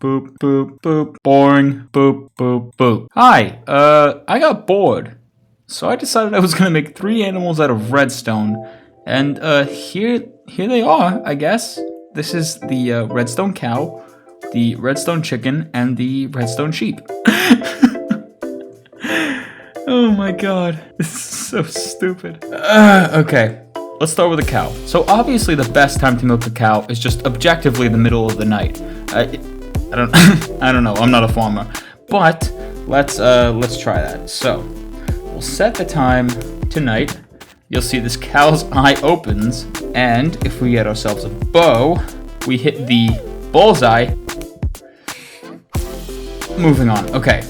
boop, boop, boop. Boring, boop, boop, boop. Hi, I got bored. So I decided I was gonna make 3 animals out of redstone. And, here they are, I guess. This is the, redstone cow, the redstone chicken, and the redstone sheep. Oh my god, this is so stupid. Okay, let's start with the cow. So obviously the best time to milk a cow is just objectively the middle of the night. I don't I don't know, I'm not a farmer. But let's try that. So we'll set the time to night. You'll see this cow's eye opens, and if we get ourselves a bow, we hit the bullseye. Moving on, okay.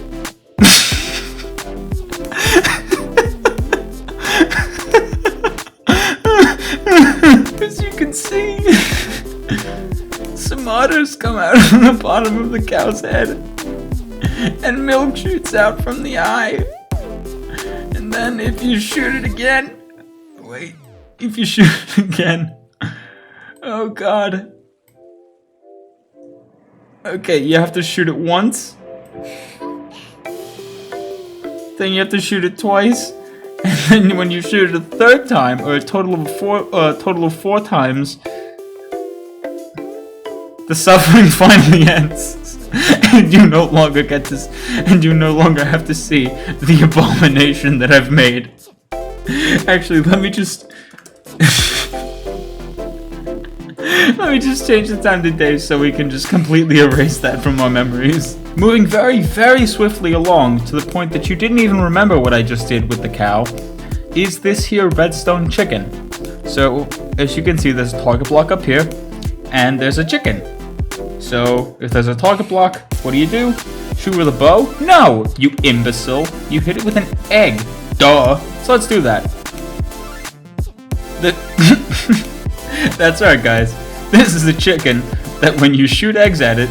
As you can see, some udders come out from the bottom of the cow's head, and milk shoots out from the eye. And then if you shoot it again, oh god. Okay, you have to shoot it once, then you have to shoot it twice, and then when you shoot it a 3rd time, or a total of 4 times, the suffering finally ends, and you no longer have to see the abomination that I've made. Actually, let me just change the time to day so we can just completely erase that from our memories. Moving very, very swiftly along to the point that you didn't even remember what I just did with the cow, is this here redstone chicken. So, as you can see, there's a target block up here, and there's a chicken. So, if there's a target block, what do? Shoot with a bow? No, you imbecile. You hit it with an egg. Duh. So let's do that. That's right, guys. This is a chicken that when you shoot eggs at it,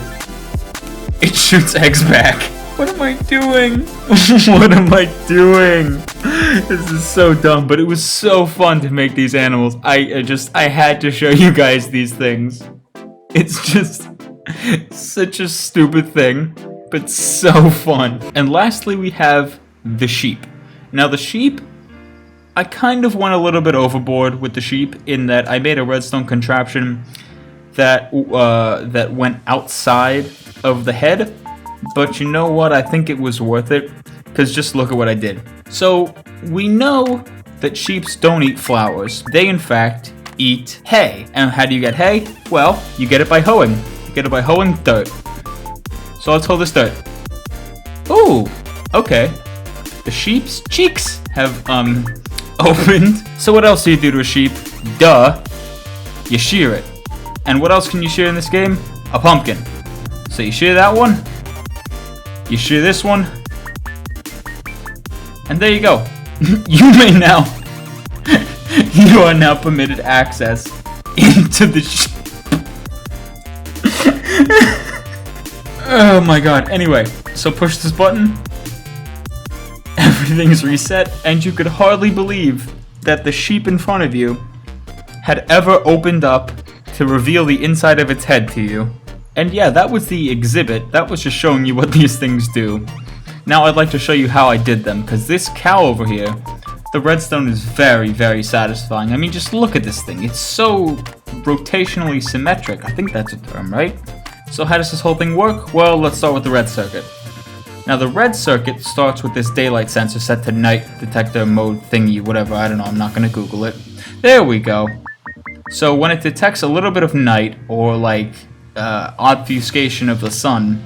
it shoots eggs back. What am I doing? What am I doing? This is so dumb, but it was so fun to make these animals. I had to show you guys these things. It's just such a stupid thing, but so fun. And lastly, we have the sheep. Now the sheep, I kind of went a little bit overboard with the sheep in that I made a redstone contraption that went outside of the head, but you know what? I think it was worth it, because just look at what I did. So we know that sheeps don't eat flowers. They in fact eat hay. And how do you get hay? Well, you get it by hoeing. You get it by hoeing dirt. So let's hoe this dirt. Ooh, okay. The sheep's cheeks have opened. So what else do you do to a sheep? Duh. You shear it. And what else can you shear in this game? A pumpkin. So you shear that one. You shear this one. And there you go. You are now permitted access into the sheep. Oh my god. Anyway, so push this button. Everything's reset, and you could hardly believe that the sheep in front of you had ever opened up to reveal the inside of its head to you. And yeah, that was the exhibit. That was just showing you what these things do. Now I'd like to show you how I did them, because this cow over here, the redstone is very, very satisfying. I mean, just look at this thing. It's so rotationally symmetric. I think that's a term, right? So how does this whole thing work? Well, let's start with the red circuit. Now the red circuit starts with this daylight sensor set to night detector mode thingy, whatever, I don't know, I'm not gonna Google it. There we go. So when it detects a little bit of night, or like obfuscation of the sun,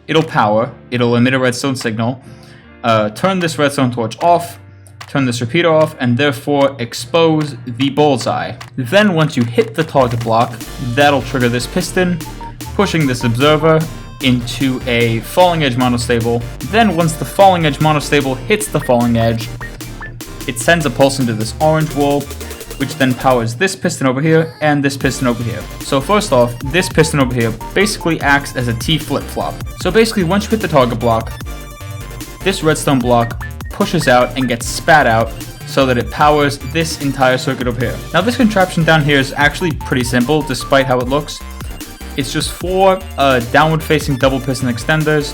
it'll power, it'll emit a redstone signal, turn this redstone torch off, turn this repeater off, and therefore expose the bullseye. Then once you hit the target block, that'll trigger this piston, pushing this observer into a falling edge monostable. Then once the falling edge monostable hits the falling edge, it sends a pulse into this orange wool, which then powers this piston over here and this piston over here. So first off, this piston over here basically acts as a T flip-flop. So basically once you hit the target block, this redstone block pushes out and gets spat out so that it powers this entire circuit over here. Now this contraption down here is actually pretty simple despite how it looks. It's just 4 downward-facing double piston extenders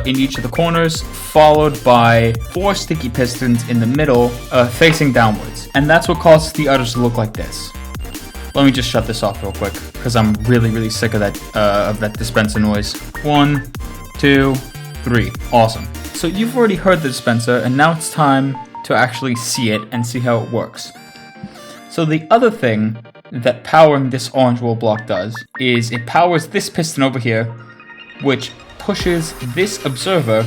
in each of the corners, followed by 4 sticky pistons in the middle, facing downwards. And that's what causes the udders to look like this. Let me just shut this off real quick, because I'm really sick of that dispenser noise. 1, 2, 3. Awesome. So you've already heard the dispenser, and now it's time to actually see it and see how it works. So the other thing that powering this orange wall block does is it powers this piston over here, which pushes this observer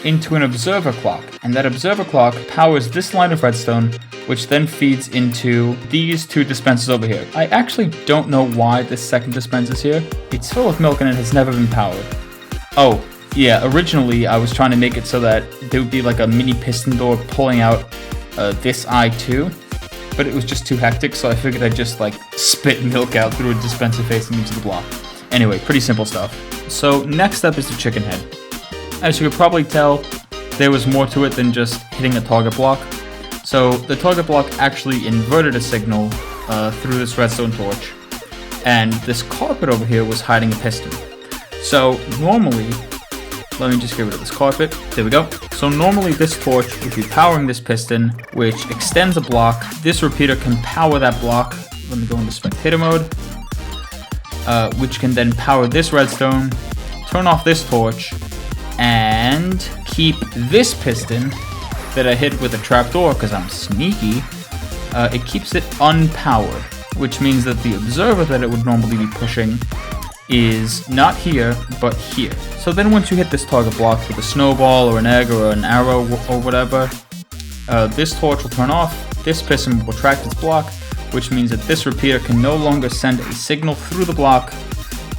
into an observer clock, and that observer clock powers this line of redstone, which then feeds into these 2 dispensers over here. I actually don't know why this second dispenser is here. It's full of milk and it has never been powered. Oh, yeah, originally I was trying to make it so that there would be like a mini piston door pulling out this eye too, but it was just too hectic, so I figured I'd just like spit milk out through a dispenser facing into the block. Anyway, pretty simple stuff. So next up is the chicken head. As you could probably tell, there was more to it than just hitting a target block. So the target block actually inverted a signal through this redstone torch, and this carpet over here was hiding a piston. So normally, let me just get rid of this carpet. There we go. So normally this torch would be powering this piston, which extends a block. This repeater can power that block. Let me go into spectator mode, which can then power this redstone, turn off this torch, and keep this piston that I hit with a trapdoor because I'm sneaky. It keeps it unpowered, which means that the observer that it would normally be pushing is not here, but here. So then once you hit this target block with a snowball or an egg or an arrow or whatever, this torch will turn off, this piston will retract its block, which means that this repeater can no longer send a signal through the block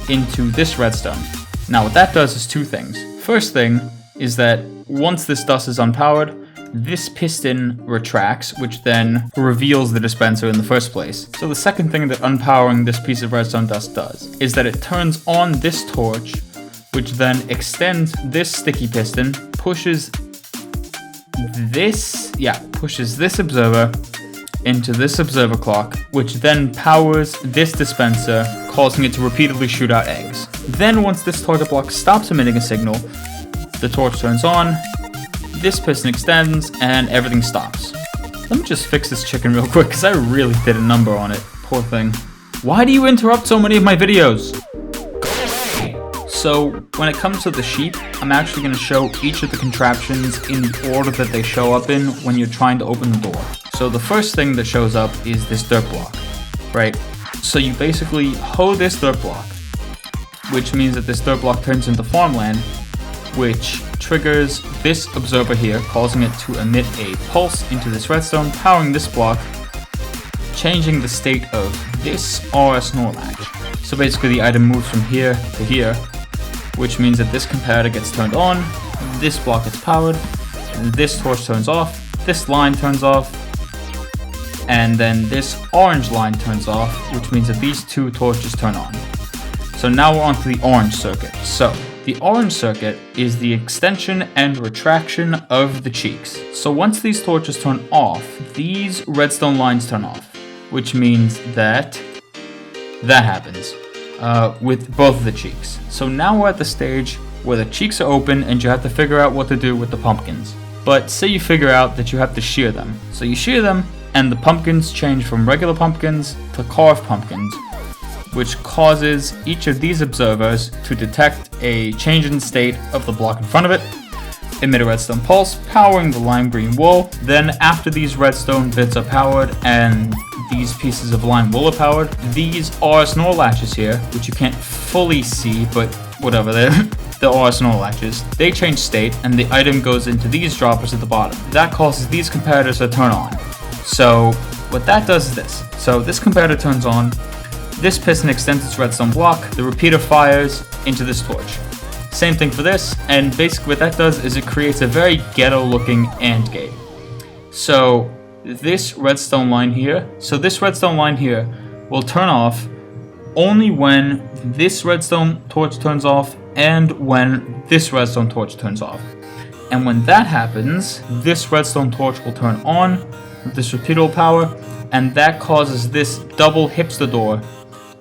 into this redstone. Now what that does is 2 things. First thing is that once this dust is unpowered, this piston retracts, which then reveals the dispenser in the first place. So the second thing that unpowering this piece of redstone dust does is that it turns on this torch, which then extends this sticky piston, pushes this observer into this observer clock, which then powers this dispenser, causing it to repeatedly shoot out eggs. Then once this target block stops emitting a signal, the torch turns on, this piston extends, and everything stops. Let me just fix this chicken real quick, because I really did a number on it. Poor thing. Why do you interrupt so many of my videos? So, when it comes to the sheep, I'm actually going to show each of the contraptions in the order that they show up in when you're trying to open the door. So the first thing that shows up is this dirt block, right? So you basically hoe this dirt block, which means that this dirt block turns into farmland, which triggers this observer here, causing it to emit a pulse into this redstone, powering this block, changing the state of this RS NOR latch. So basically the item moves from here to here, which means that this comparator gets turned on, this block gets powered, this torch turns off, this line turns off, and then this orange line turns off, which means that these 2 torches turn on. So now we're on to the orange circuit. So the orange circuit is the extension and retraction of the cheeks. So once these torches turn off, these redstone lines turn off, which means that happens with both of the cheeks. So now we're at the stage where the cheeks are open and you have to figure out what to do with the pumpkins. But say you figure out that you have to shear them. So you shear them, and the pumpkins change from regular pumpkins to carved pumpkins, which causes each of these observers to detect a change in state of the block in front of it, emit a redstone pulse, powering the lime green wool. Then after these redstone bits are powered and these pieces of lime wool are powered, these RS NOR latches here, which you can't fully see, but whatever, they're the RS NOR latches, they change state and the item goes into these droppers at the bottom. That causes these comparators to turn on. So what that does is this. So this comparator turns on, this piston extends its redstone block, the repeater fires into this torch. Same thing for this, and basically what that does is it creates a very ghetto looking AND gate. So this redstone line here will turn off only when this redstone torch turns off and when this redstone torch turns off. And when that happens, this redstone torch will turn on, this repeater will power, and that causes this double hipster door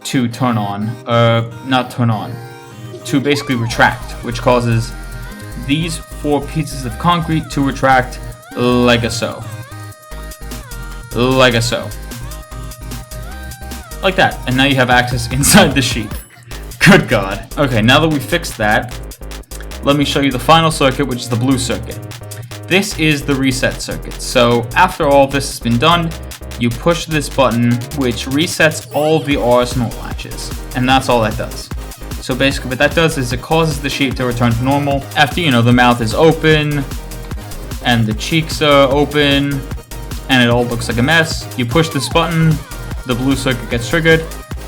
to turn on, not turn on, to basically retract, which causes these 4 pieces of concrete to retract like so. Like so. Like that, and now you have access inside the sheep. Good God. Okay, now that we fixed that, let me show you the final circuit, which is the blue circuit. This is the reset circuit. So after all this has been done, you push this button, which resets all the arsenal latches, and that's all that does. So basically what that does is it causes the sheep to return to normal after, you know, the mouth is open, and the cheeks are open, and it all looks like a mess. You push this button, the blue circuit gets triggered,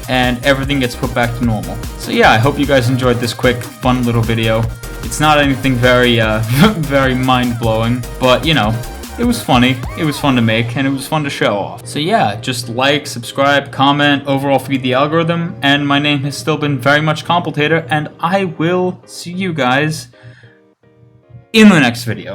and everything gets put back to normal. So yeah, I hope you guys enjoyed this quick, fun little video. It's not anything very, very mind-blowing, but you know, it was funny, it was fun to make, and it was fun to show off. So yeah, just like, subscribe, comment, overall feed the algorithm, and my name has still been very much Completator, and I will see you guys in the next video.